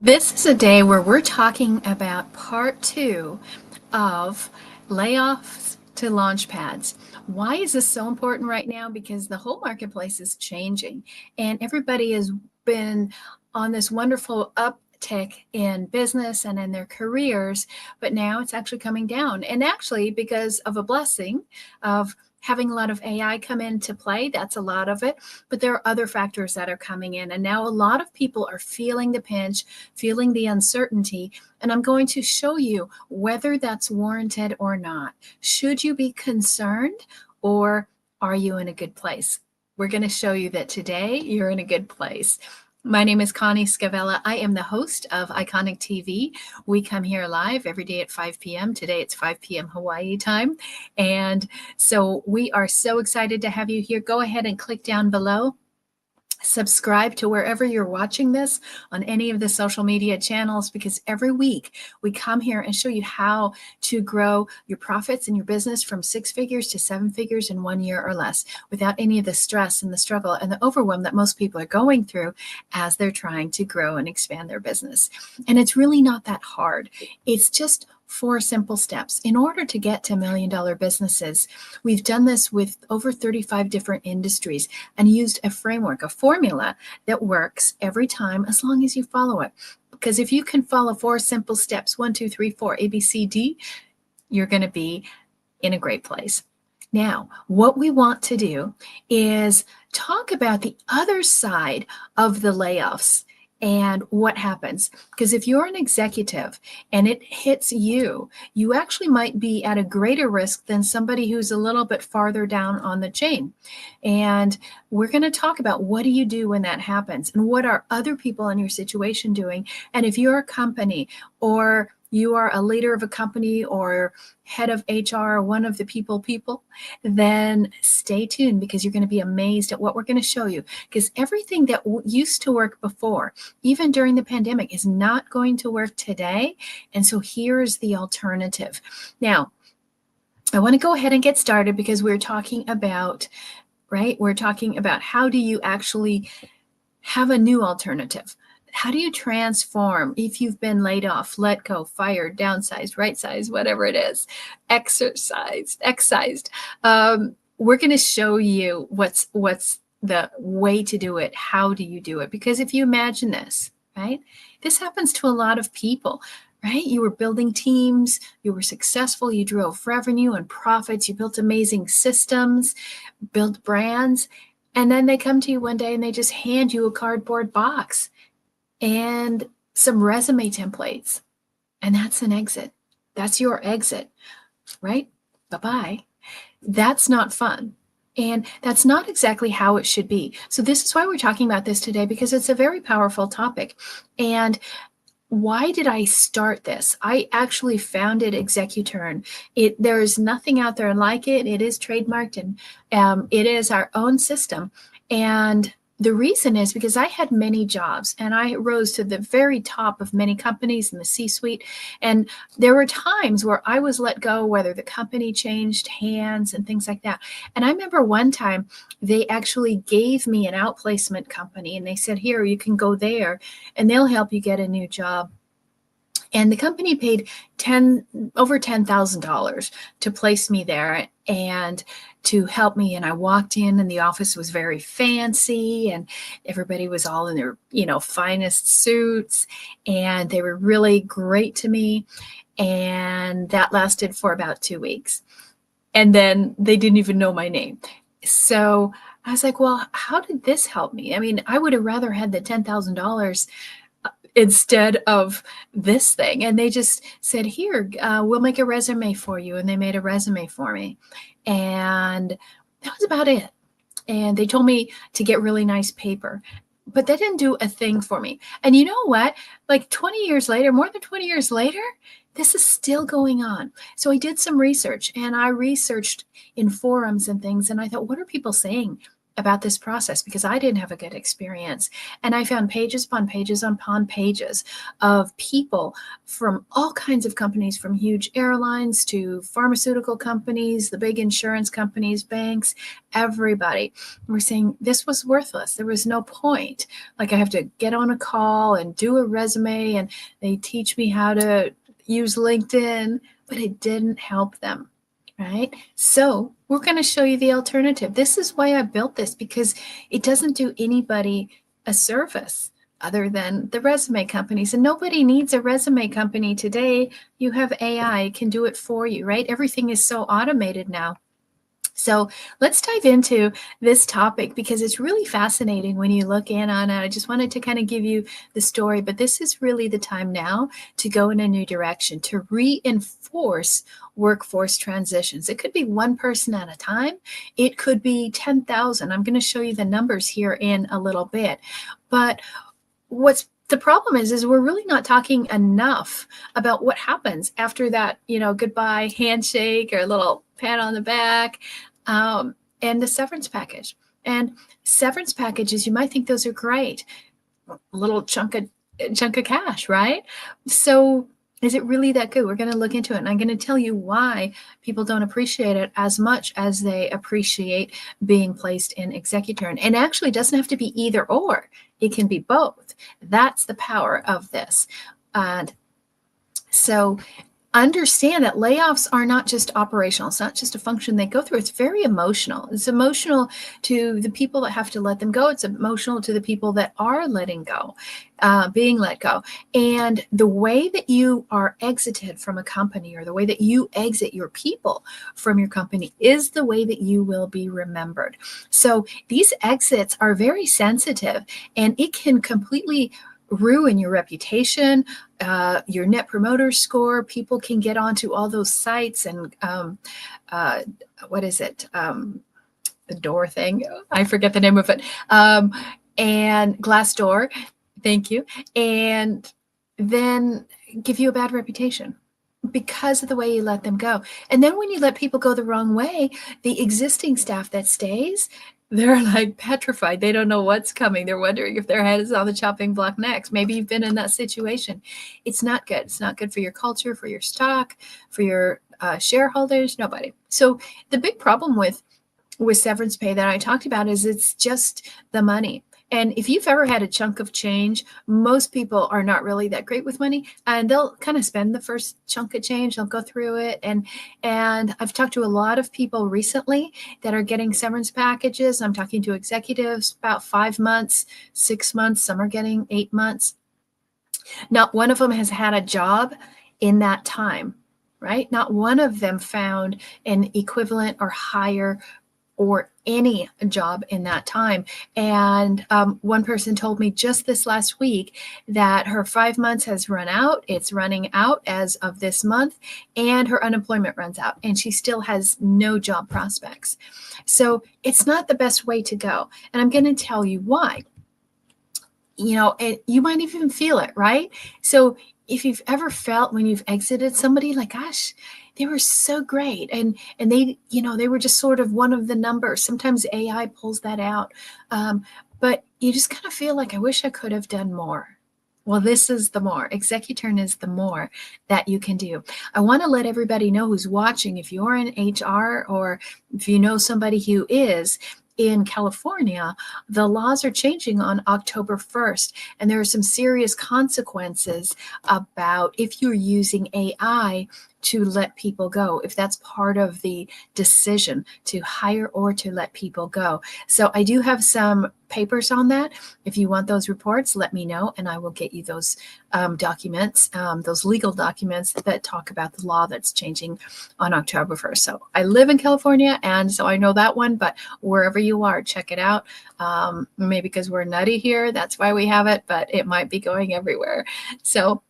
This is a day where we're talking about part two of layoffs to launch pads. Why is this so important right now? Because the whole marketplace is changing and everybody has been on this wonderful uptick in business and in their careers, but now it's actually coming down. And actually, because of a blessing of having a lot of AI come into play, that's a lot of it, but there are other factors that are coming in. And now a lot of people are feeling the pinch, feeling the uncertainty, and I'm going to show you whether that's warranted or not. Should you be concerned, or are you in a good place? We're going to show you that today you're in a good place. My name is Connie Scavella. I am the host of Iconic TV. We come here live every day at 5 p.m. Today it's 5 p.m. Hawaii time. And so we are so excited to have you here. Go ahead and click down below. Subscribe to wherever you're watching this on any of the social media channels, because every week we come here and show you how to grow your profits and your business from 6 figures to 7 figures in 1 year or less without any of the stress and the struggle and the overwhelm that most people are going through as they're trying to grow and expand their business. And it's really not that hard. It's just 4 simple steps in order to get to $1 million businesses. We've done this with over 35 different industries and used a framework, a formula that works every time as long as you follow it. Because if you can follow 4 simple steps, 1, 2, 3, 4, A, B, C, D, you're going to be in a great place. Now, what we want to do is talk about the other side of the layoffs and what happens. Because if you're an executive and it hits you, you actually might be at a greater risk than somebody who's a little bit farther down on the chain. And we're going to talk about what do you do when that happens and what are other people in your situation doing. And if you're a company or you are a leader of a company or head of HR or one of the people, then stay tuned, because you're going to be amazed at what we're going to show you. Because everything that used to work before, even during the pandemic, is not going to work today. And so here's the alternative. Now, I want to go ahead and get started because we're talking about, we're talking about how do you actually have a new alternative? How do you transform if you've been laid off, let go, fired, downsized, right-sized, whatever it is, excised? We're going to show you what's the way to do it. How do you do it? Because if you imagine this, right, this happens to a lot of people, right? You were building teams, you were successful, you drove revenue and profits, you built amazing systems, built brands, and then they come to you one day and they just hand you a cardboard box and some resume templates. And that's an exit. That's your exit, right? Bye-bye. That's not fun. And that's not exactly how it should be. So this is why we're talking about this today, because it's a very powerful topic. And why did I start this? I actually founded Executurn. There is nothing out there like it. It is trademarked, and it is our own system. And the reason is because I had many jobs and I rose to the very top of many companies in the C-suite. And there were times where I was let go, whether the company changed hands and things like that. And I remember one time they actually gave me an outplacement company and they said, here, you can go there and they'll help you get a new job. And the company paid over $10,000 to place me there and to help me. And I walked in and the office was very fancy and everybody was all in their, finest suits, and they were really great to me. And that lasted for about 2 weeks. And then they didn't even know my name. So I was like, well, how did this help me? I mean, I would have rather had the $10,000 instead of this thing. And they just said, here, we'll make a resume for you. And they made a resume for me. And that was about it. And they told me to get really nice paper, but that didn't do a thing for me. And you know what? Like 20 years later, more than 20 years later, this is still going on. So I did some research and I researched in forums and things. And I thought, what are people saying? about this process because I didn't have a good experience. And I found pages upon pages upon pages of people from all kinds of companies, from huge airlines to pharmaceutical companies, the big insurance companies, banks, everybody were saying this was worthless. There was no point. Like, I have to get on a call and do a resume, and they teach me how to use LinkedIn, but it didn't help them. Right? So we're going to show you the alternative. This is why I built this, because it doesn't do anybody a service other than the resume companies. And nobody needs a resume company today. You have AI can do it for you, right? Everything is so automated now. So let's dive into this topic because it's really fascinating when you look in on it. I just wanted to kind of give you the story, but this is really the time now to go in a new direction, to reinforce workforce transitions. It could be one person at a time. It could be 10,000. I'm going to show you the numbers here in a little bit. But what's the problem is we're really not talking enough about what happens after that, goodbye handshake or a little pat on the back, and the severance package. And severance packages, you might think those are great, a little chunk of cash, right? So is it really that good? We're going to look into it, and I'm going to tell you why people don't appreciate it as much as they appreciate being placed in executor. And it actually doesn't have to be either or. It can be both. That's the power of this. And so understand that layoffs are not just operational. It's not just a function they go through. It's very emotional. It's emotional to the people that have to let them go. It's emotional to the people that are letting go, being let go. And the way that you are exited from a company, or the way that you exit your people from your company, is the way that you will be remembered. So these exits are very sensitive, and it can completely ruin your reputation, your net promoter score. People can get onto all those sites and what is it? The door thing. I forget the name of it. And Glassdoor. Thank you. And then give you a bad reputation because of the way you let them go. And then when you let people go the wrong way, the existing staff that stays, they're like petrified. They don't know what's coming. They're wondering if their head is on the chopping block next. Maybe you've been in that situation. It's not good. It's not good for your culture, for your stock, for your shareholders, nobody. So the big problem with severance pay that I talked about is it's just the money. And if you've ever had a chunk of change, most people are not really that great with money, and they'll kind of spend the first chunk of change. They'll go through it. And I've talked to a lot of people recently that are getting severance packages. I'm talking to executives about 5 months, 6 months. Some are getting 8 months. Not one of them has had a job in that time, right? Not one of them found an equivalent or higher or any job in that time. And one person told me just this last week that her 5 months has run out. It's running out as of this month, and her unemployment runs out, and she still has no job prospects. So it's not the best way to go. And I'm going to tell you why. You might even feel it, right? So if you've ever felt when you've exited somebody like, gosh, they were so great, and they, they were just sort of one of the numbers. Sometimes AI pulls that out, but you just kind of feel like, I wish I could have done more. Well, this is the more. Executurn is the more that you can do. I want to let everybody know who's watching, if you're in HR or if you know somebody who is, in California, the laws are changing on October 1st, and there are some serious consequences about if you're using AI to let people go, if that's part of the decision to hire or to let people go. So I do have some papers on that. If you want those reports, let me know, and I will get you those documents, those legal documents that talk about the law that's changing on October 1st. So I live in California, and so I know that one, but wherever you are, check it out. Maybe because we're nutty here, that's why we have it, but it might be going everywhere. So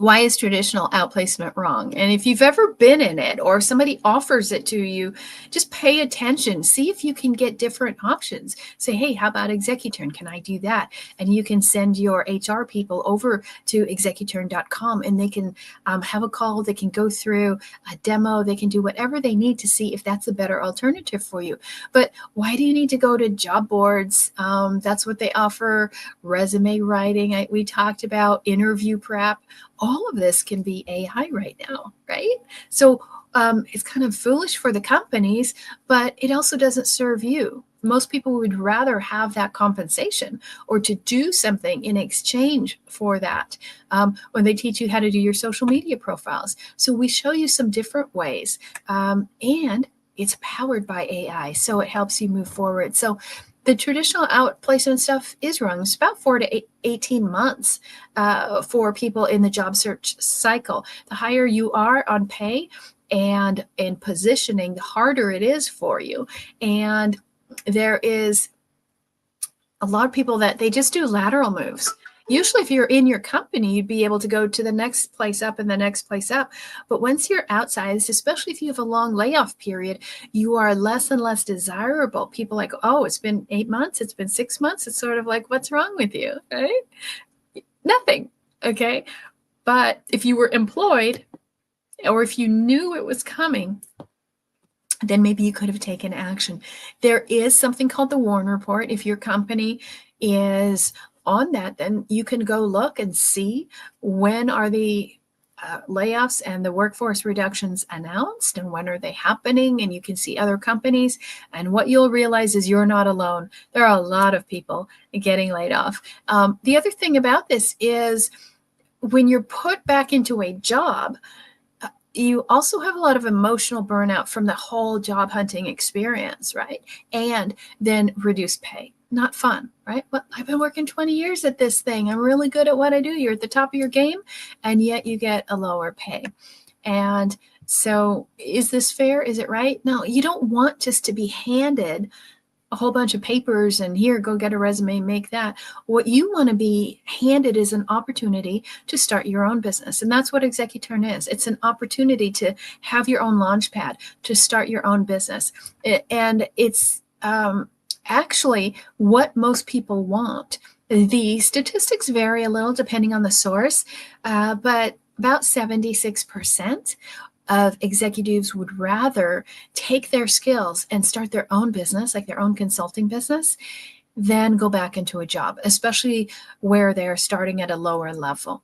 Why is traditional outplacement wrong? And if you've ever been in it or somebody offers it to you, just pay attention. See if you can get different options. Say, hey, how about Executurn? Can I do that? And you can send your HR people over to executurn.com and they can have a call. They can go through a demo. They can do whatever they need to see if that's a better alternative for you. But why do you need to go to job boards? That's what they offer. Resume writing, we talked about interview prep. All of this can be AI right now, right? So it's kind of foolish for the companies, but it also doesn't serve you. Most people would rather have that compensation or to do something in exchange for that when they teach you how to do your social media profiles. So we show you some different ways and it's powered by AI, so it helps you move forward. So the traditional outplacement stuff is wrong. It's about 4 to 18 months for people in the job search cycle. The higher you are on pay and in positioning, the harder it is for you. And there is a lot of people that they just do lateral moves. Usually if you're in your company, you'd be able to go to the next place up and the next place up. But once you're outside, especially if you have a long layoff period, you are less and less desirable. People like, oh, it's been 8 months. It's been 6 months. It's sort of like, what's wrong with you, right? Nothing, okay? But if you were employed or if you knew it was coming, then maybe you could have taken action. There is something called the Warren Report. If your company is on that, then you can go look and see when are the layoffs and the workforce reductions announced and when are they happening, and you can see other companies. And what you'll realize is you're not alone. There are a lot of people getting laid off. The other thing about this is when you're put back into a job, you also have a lot of emotional burnout from the whole job hunting experience, right? And then reduced pay. Not fun, right? Well, I've been working 20 years at this thing. I'm really good at what I do. You're at the top of your game, and yet you get a lower pay. And so is this fair? Is it right? No, you don't want just to be handed a whole bunch of papers and here, go get a resume, make that. What you want to be handed is an opportunity to start your own business. And that's what Executurn is. It's an opportunity to have your own launchpad, to start your own business. And it's actually what most people want. The statistics vary a little depending on the source, but about 76% of executives would rather take their skills and start their own business, like their own consulting business, than go back into a job, especially where they're starting at a lower level.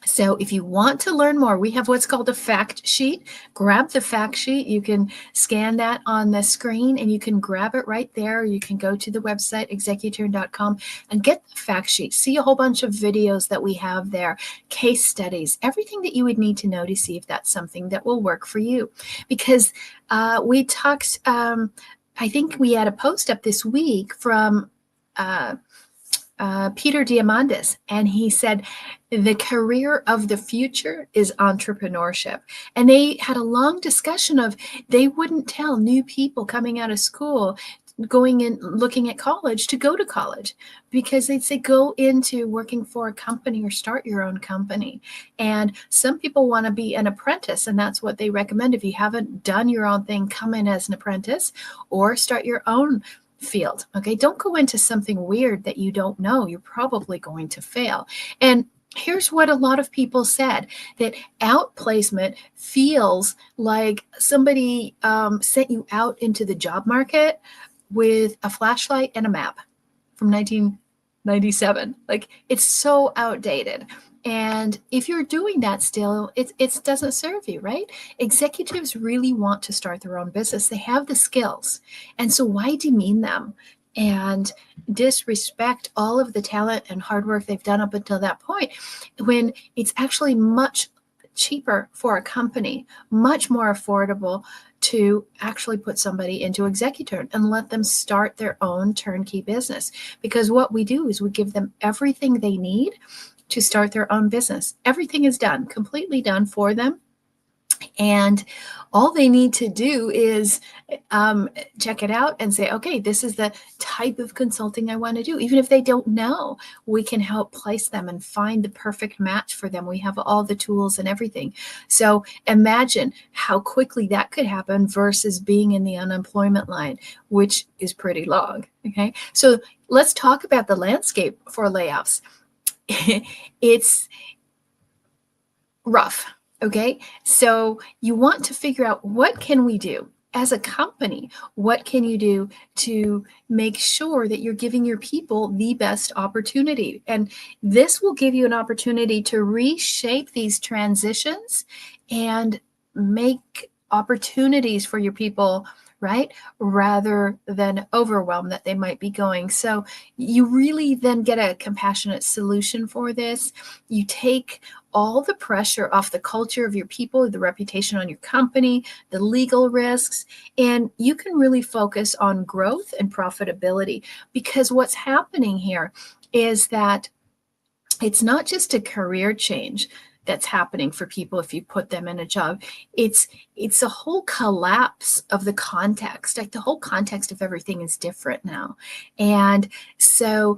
So if you want to learn more, we have what's called a fact sheet. Grab the fact sheet. You can scan that on the screen and you can grab it right there. You can go to the website, executurn.com, and get the fact sheet. See a whole bunch of videos that we have there, case studies, everything that you would need to know to see if that's something that will work for you. Because we talked, I think we had a post up this week from Peter Diamandis, and he said the career of the future is entrepreneurship. And they had a long discussion of they wouldn't tell new people coming out of school, going in, looking at college, to go to college, because they'd say go into working for a company or start your own company. And some people want to be an apprentice, and that's what they recommend. If you haven't done your own thing, come in as an apprentice or start your own field. Okay, don't go into something weird that you don't know. You're probably going to fail. And here's what a lot of people said, that outplacement feels like somebody sent you out into the job market with a flashlight and a map from 1997. Like, it's so outdated. And if you're doing that still, it doesn't serve you, right? Executives really want to start their own business. They have the skills. And so why demean them and disrespect all of the talent and hard work they've done up until that point, when it's actually much cheaper for a company, much more affordable to actually put somebody into Executurn and let them start their own turnkey business? Because what we do is we give them everything they need to start their own business. Everything is done, completely done for them. And all they need to do is check it out and say, okay, this is the type of consulting I want to do. Even if they don't know, we can help place them and find the perfect match for them. We have all the tools and everything. So imagine how quickly that could happen versus being in the unemployment line, which is pretty long. Okay. So let's talk about the landscape for layoffs. It's rough. Okay. So you want to figure out, what can we do as a company? What can you do to make sure that you're giving your people the best opportunity? And this will give you an opportunity to reshape these transitions and make opportunities for your people, right? Rather than overwhelm that they might be going. So you really then get a compassionate solution for this. You take all the pressure off the culture of your people, the reputation on your company, the legal risks, and you can really focus on growth and profitability. Because what's happening here is that it's not just a career change that's happening for people if you put them in a job. It's a whole collapse of the context. Like, the whole context of everything is different now. And so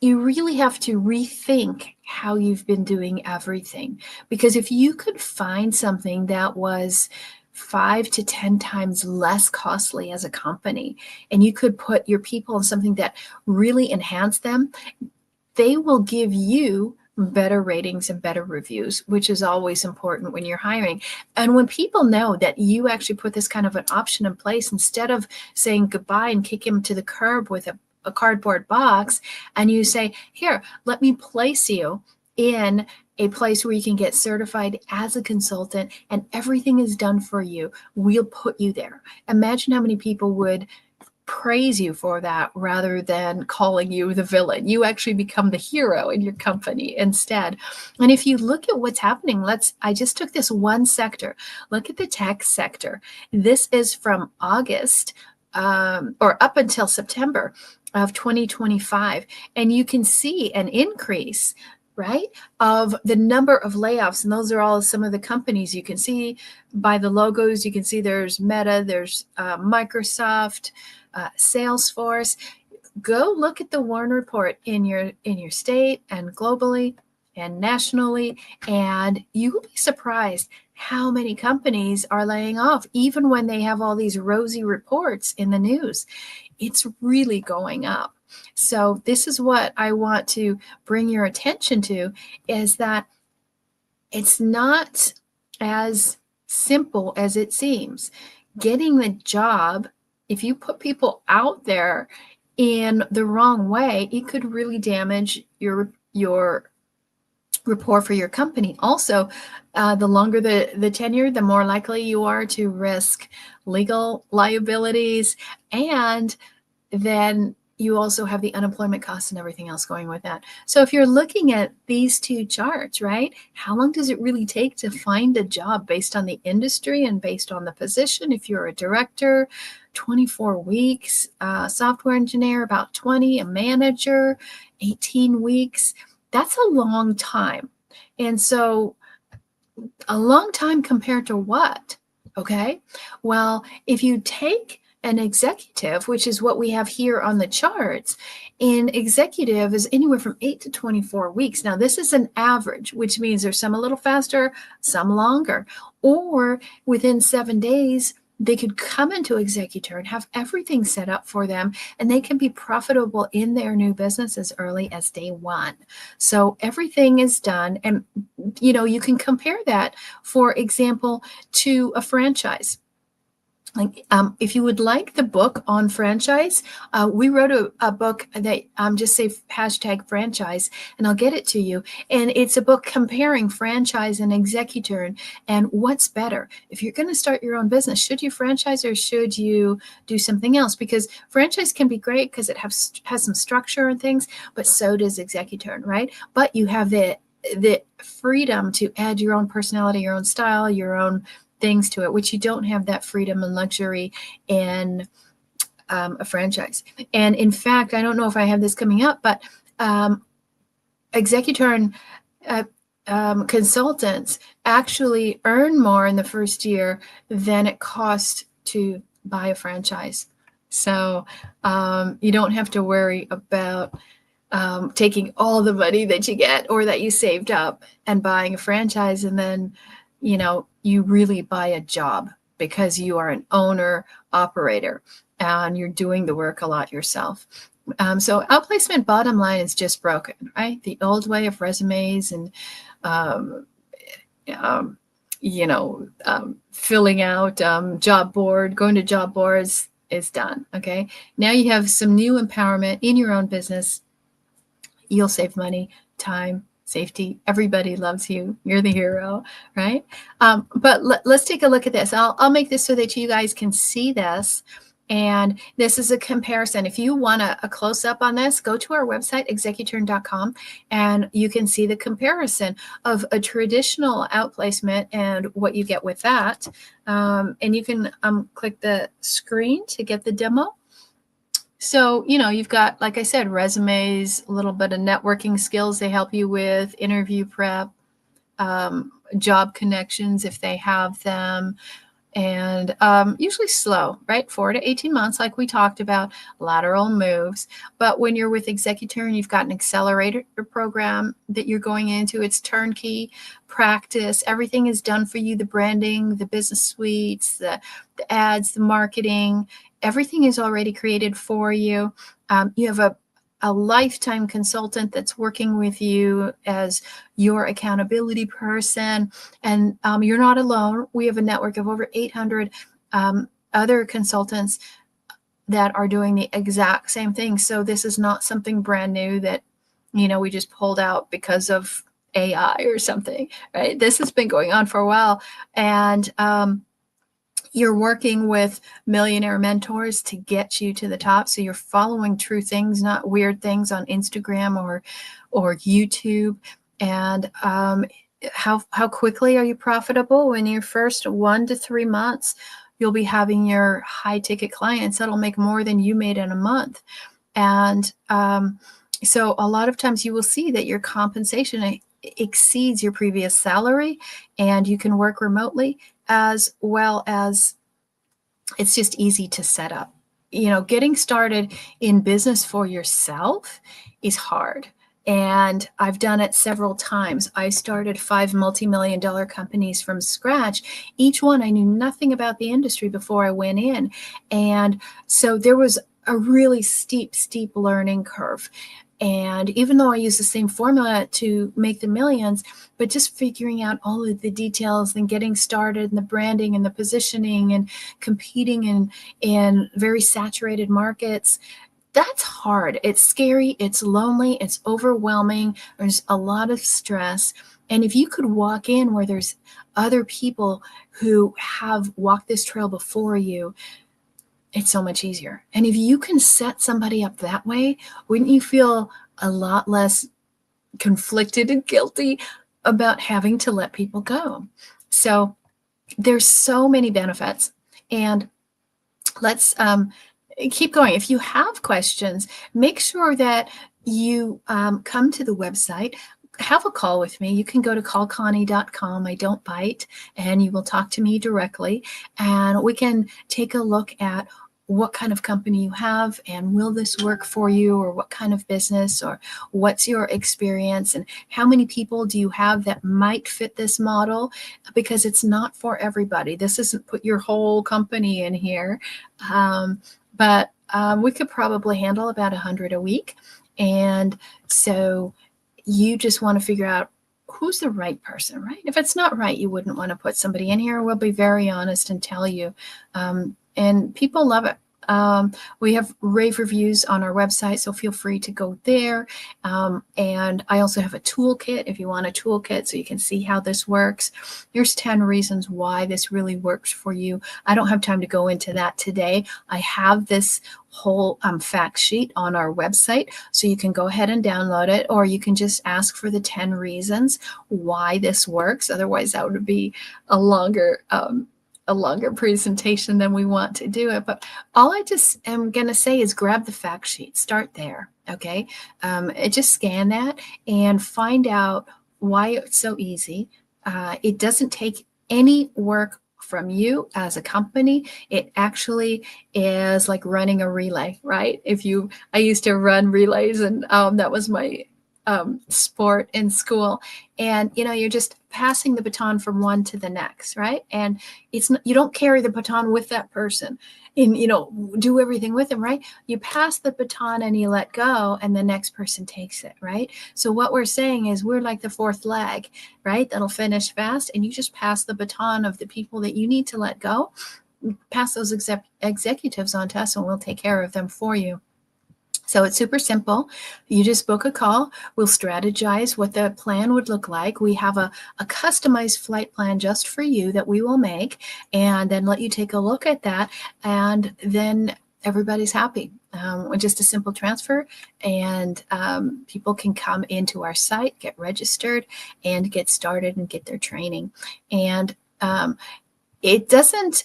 you really have to rethink how you've been doing everything. Because if you could find something that was 5 to 10 times less costly as a company, and you could put your people in something that really enhanced them, they will give you better ratings and better reviews, which is always important when you're hiring. And when people know that you actually put this kind of an option in place, instead of saying goodbye and kick him to the curb with a cardboard box, and you say, here, let me place you in a place where you can get certified as a consultant and everything is done for you. We'll put you there. Imagine how many people would praise you for that rather than calling you the villain. You actually become the hero in your company instead. And if you look at what's happening, I just took this one sector. Look at the tech sector. This is from August or up until September of 2025. And you can see an increase, right, of the number of layoffs. And those are all some of the companies you can see by the logos. You can see there's Meta, there's Microsoft, Salesforce. Go look at the WARN report in your state and globally and nationally, and you will be surprised how many companies are laying off, even when they have all these rosy reports in the news. It's really going up. So this is what I want to bring your attention to, is that it's not as simple as it seems. Getting the job, if you put people out there in the wrong way, it could really damage your rapport for your company. Also, the longer the tenure, the more likely you are to risk legal liabilities, and then you also have the unemployment costs and everything else going with that. So if you're looking at these two charts, right, how long does it really take to find a job based on the industry and based on the position? If you're a director, 24 weeks, software engineer, about 20, a manager, 18 weeks. That's a long time. And so a long time compared to what? Okay. Well, if you take an executive, which is what we have here on the charts, and executive is anywhere from 8 to 24 weeks. Now, this is an average, which means there's some a little faster, some longer, or within 7 days, they could come into executor and have everything set up for them, and they can be profitable in their new business as early as day one. So everything is done. And, you can compare that, for example, to a franchise. Like, if you would like the book on franchise, we wrote a book that just say #franchise, and I'll get it to you. And it's a book comparing franchise and executor and what's better. If you're going to start your own business, should you franchise or should you do something else? Because franchise can be great because it has some structure and things, but so does executor, right? But you have the freedom to add your own personality, your own style, your own things to it, which you don't have that freedom and luxury in a franchise. And in fact, I don't know if I have this coming up, but executor consultants actually earn more in the first year than it costs to buy a franchise. So you don't have to worry about taking all the money that you get or that you saved up and buying a franchise, and then you really buy a job because you are an owner operator and you're doing the work a lot yourself. So outplacement, bottom line, is just broken, right? The old way of resumes and um, um, filling out job board, going to job boards is done. Okay, now you have some new empowerment in your own business. You'll save money, time, safety. Everybody loves you. You're the hero, right? But let's take a look at this. I'll make this so that you guys can see this. And this is a comparison. If you want a close-up on this, go to our website, executurn.com, and you can see the comparison of a traditional outplacement and what you get with that. And you can click the screen to get the demo. So, you've got, like I said, resumes, a little bit of networking skills they help you with, interview prep, job connections if they have them, and usually slow, right? 4 to 18 months, like we talked about, lateral moves. But when you're with Executurn, you've got an accelerator program that you're going into. It's turnkey practice. Everything is done for you. The branding, the business suites, the ads, the marketing, everything is already created for you. You have a lifetime consultant that's working with you as your accountability person. And you're not alone. We have a network of over 800 other consultants that are doing the exact same thing. So this is not something brand new that, we just pulled out because of AI or something, right? This has been going on for a while. And you're working with millionaire mentors to get you to the top. So you're following true things, not weird things on Instagram or YouTube. And how quickly are you profitable? In your first 1 to 3 months, you'll be having your high ticket clients that'll make more than you made in a month. And so a lot of times you will see that your compensation exceeds your previous salary, and you can work remotely, as well as it's just easy to set up. Getting started in business for yourself is hard. And I've done it several times. I started 5 multi-million-dollar companies from scratch. Each one, I knew nothing about the industry before I went in. And so there was a really steep learning curve. And even though I use the same formula to make the millions, but just figuring out all of the details and getting started and the branding and the positioning and competing in very saturated markets, that's hard. It's scary. It's lonely. It's overwhelming. There's a lot of stress. And if you could walk in where there's other people who have walked this trail before you, it's so much easier. And if you can set somebody up that way, wouldn't you feel a lot less conflicted and guilty about having to let people go? So there's so many benefits. And let's keep going. If you have questions, make sure that you come to the website. Have a call with me. You can go to callconnie.com. I don't bite, and you will talk to me directly, and we can take a look at what kind of company you have, and will this work for you, or what kind of business, or what's your experience, and how many people do you have that might fit this model, because it's not for everybody. This isn't put your whole company in here, but we could probably handle about 100 a week. And so you just want to figure out who's the right person, right? If it's not right, you wouldn't want to put somebody in here. We'll be very honest and tell you. And people love it. We have rave reviews on our website, so feel free to go there. And I also have a toolkit if you want a toolkit so you can see how this works. Here's 10 reasons why this really works for you. I don't have time to go into that today. I have this whole fact sheet on our website, so you can go ahead and download it, or you can just ask for the 10 reasons why this works. Otherwise, that would be a longer presentation than we want to do it. But all I just am going to say is grab the fact sheet, start there. Okay. Just scan that and find out why it's so easy. It doesn't take any work from you as a company. It actually is like running a relay, right? I used to run relays, and that was my sport in school. And you're just passing the baton from one to the next, right? And it's not, you don't carry the baton with that person and do everything with them, right? You pass the baton and you let go, and the next person takes it, right? So what we're saying is we're like the fourth leg, right? That'll finish fast, and you just pass the baton of the people that you need to let go, pass those executives on to us, and we'll take care of them for you. So it's super simple. You just book a call. We'll strategize what the plan would look like. We have a customized flight plan just for you that we will make, and then let you take a look at that. And then everybody's happy. Just a simple transfer, and people can come into our site, get registered, and get started and get their training. And it doesn't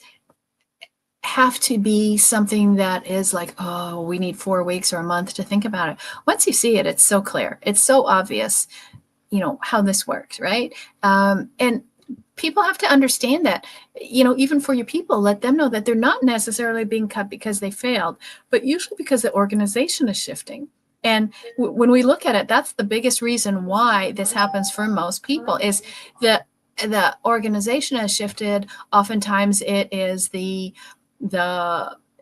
have to be something that is like, oh, we need 4 weeks or a month to think about it. Once you see it, it's so clear. It's so obvious, how this works, right? And people have to understand that, even for your people, let them know that they're not necessarily being cut because they failed, but usually because the organization is shifting. And when we look at it, that's the biggest reason why this happens for most people is that the organization has shifted. Oftentimes it is the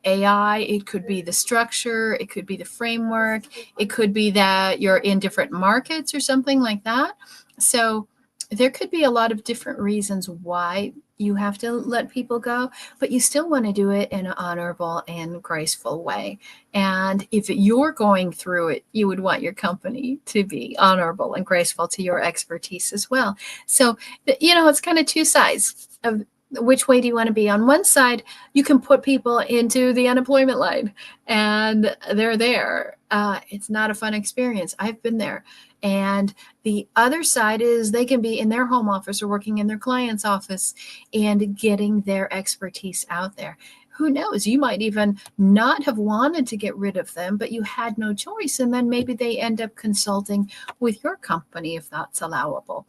AI, it could be the structure, it could be the framework, it could be that you're in different markets or something like that. So there could be a lot of different reasons why you have to let people go, but you still want to do it in an honorable and graceful way. And if you're going through it, you would want your company to be honorable and graceful to your expertise as well. So, it's kind of two sides of which way do you want to be? On one side, you can put people into the unemployment line and they're there. It's not a fun experience. I've been there. And the other side is they can be in their home office or working in their client's office and getting their expertise out there. Who knows? You might even not have wanted to get rid of them, but you had no choice. And then maybe they end up consulting with your company if that's allowable.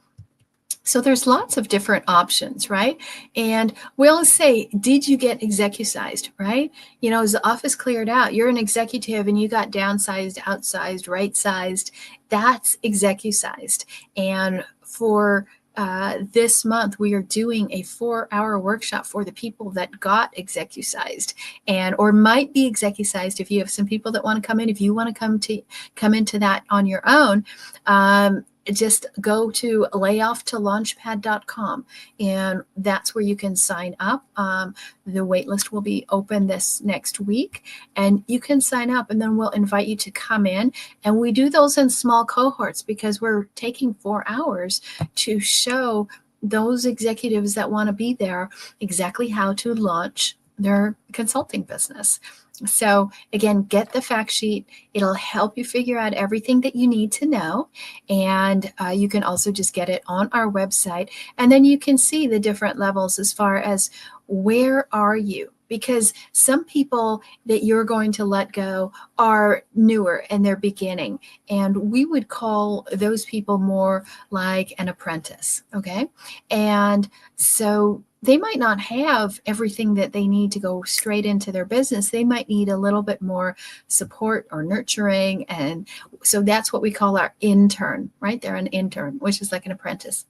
So there's lots of different options, right? And we always say, did you get executized, right? Is the office cleared out? You're an executive and you got downsized, outsized, right-sized. That's executized. And for this month, we are doing a 4-hour workshop for the people that got executized or might be executized. If you have some people that want to come in, if you want to come into that on your own, just go to layoff-to-launchpad.com, and that's where you can sign up. The waitlist will be open this next week, and you can sign up, and then we'll invite you to come in. And we do those in small cohorts because we're taking 4 hours to show those executives that want to be there exactly how to launch their consulting business. So again, get the fact sheet. It'll help you figure out everything that you need to know. And you can also just get it on our website. And then you can see the different levels as far as where are you? Because some people that you're going to let go are newer and they're beginning. And we would call those people more like an apprentice. Okay. And so they might not have everything that they need to go straight into their business. They might need a little bit more support or nurturing. And so that's what we call our intern, right? They're an intern, which is like an apprentice.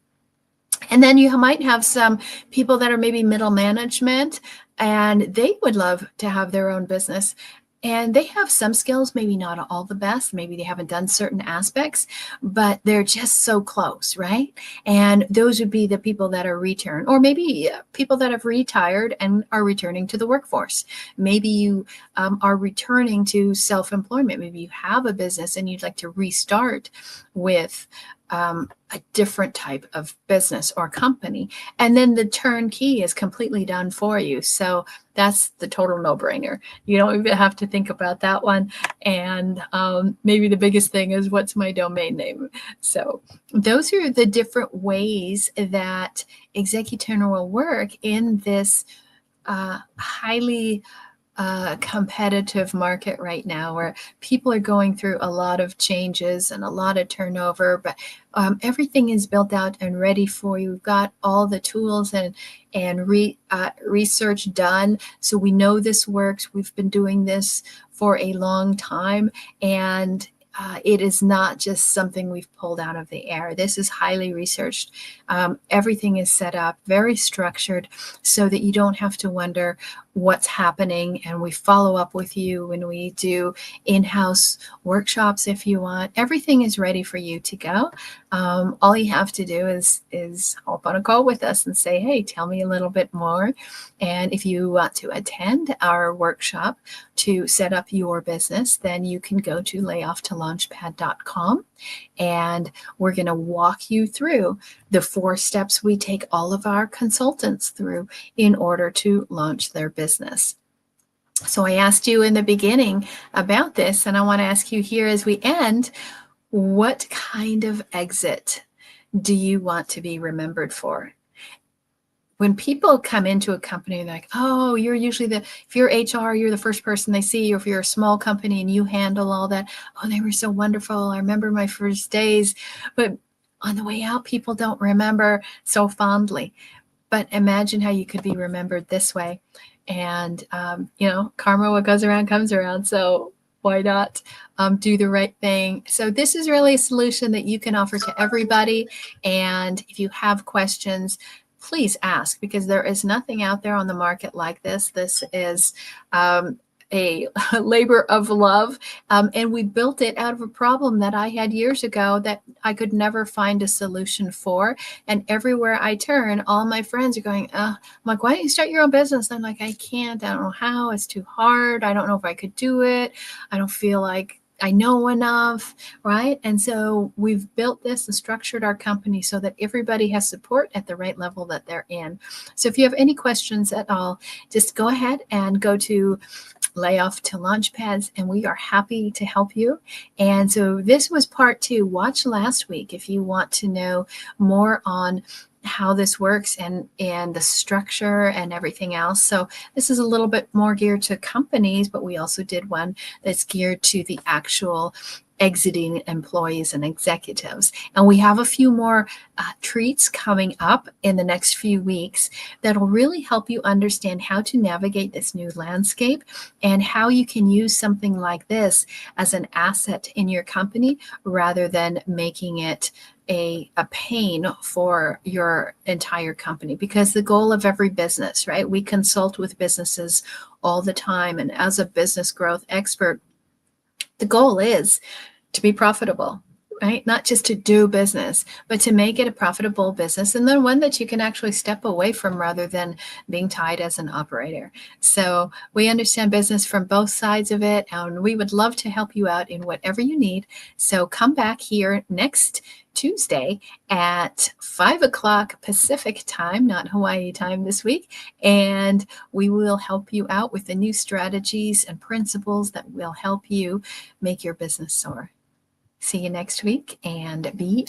And then you might have some people that are maybe middle management, and they would love to have their own business. And they have some skills, maybe not all the best. Maybe they haven't done certain aspects, but they're just so close, right? And those would be the people that are return, or maybe people that have retired and are returning to the workforce. Maybe you are returning to self-employment. Maybe you have a business and you'd like to restart with a different type of business or company. And then the turnkey is completely done for you. So that's the total no-brainer. You don't even have to think about that one. And maybe the biggest thing is, what's my domain name? So those are the different ways that executor will work in this highly a competitive market right now where people are going through a lot of changes and a lot of turnover, but everything is built out and ready for you. We've got all the tools and research done, so we know this works. We've been doing this for a long time, and it is not just something we've pulled out of the air. This is highly researched. Everything is set up, very structured, so that you don't have to wonder what's happening. And we follow up with you when we do in-house workshops if you want. Everything is ready for you to go. All you have to do is hop on a call with us and say, hey, tell me a little bit more. And if you want to attend our workshop to set up your business, then you can go to layofftolaunchpad.com, and we're going to walk you through the 4 steps we take all of our consultants through in order to launch their business. So I asked you in the beginning about this, and I want to ask you here as we end, what kind of exit do you want to be remembered for? When people come into a company, they're like, oh, you're usually if you're HR, you're the first person they see, or if you're a small company and you handle all that, oh, they were so wonderful. I remember my first days. But on the way out, people don't remember so fondly. But imagine how you could be remembered this way. And, karma, what goes around comes around. So why not do the right thing? So this is really a solution that you can offer to everybody. And if you have questions, please ask, because there is nothing out there on the market like this. This is a labor of love. And we built it out of a problem that I had years ago that I could never find a solution for. And everywhere I turn, all my friends are going, I'm like, why don't you start your own business? I'm like, I can't. I don't know how. It's too hard. I don't know if I could do it. I don't feel like I know enough, right? And so we've built this and structured our company so that everybody has support at the right level that they're in. So if you have any questions at all, just go ahead and go to Layoff to Launchpads, and we are happy to help you. And so this was part 2. Watch last week if you want to know more on how this works and the structure and everything else. So this is a little bit more geared to companies, but we also did one that's geared to the actual exiting employees and executives. And we have a few more treats coming up in the next few weeks that'll really help you understand how to navigate this new landscape and how you can use something like this as an asset in your company rather than making it a pain for your entire company. Because the goal of every business, right? We consult with businesses all the time. And as a business growth expert, the goal is to be profitable, right? Not just to do business, but to make it a profitable business, and then one that you can actually step away from rather than being tied as an operator. So we understand business from both sides of it, and we would love to help you out in whatever you need. So come back here next Tuesday at 5 o'clock Pacific time, not Hawaii time this week, and we will help you out with the new strategies and principles that will help you make your business soar. See you next week, and be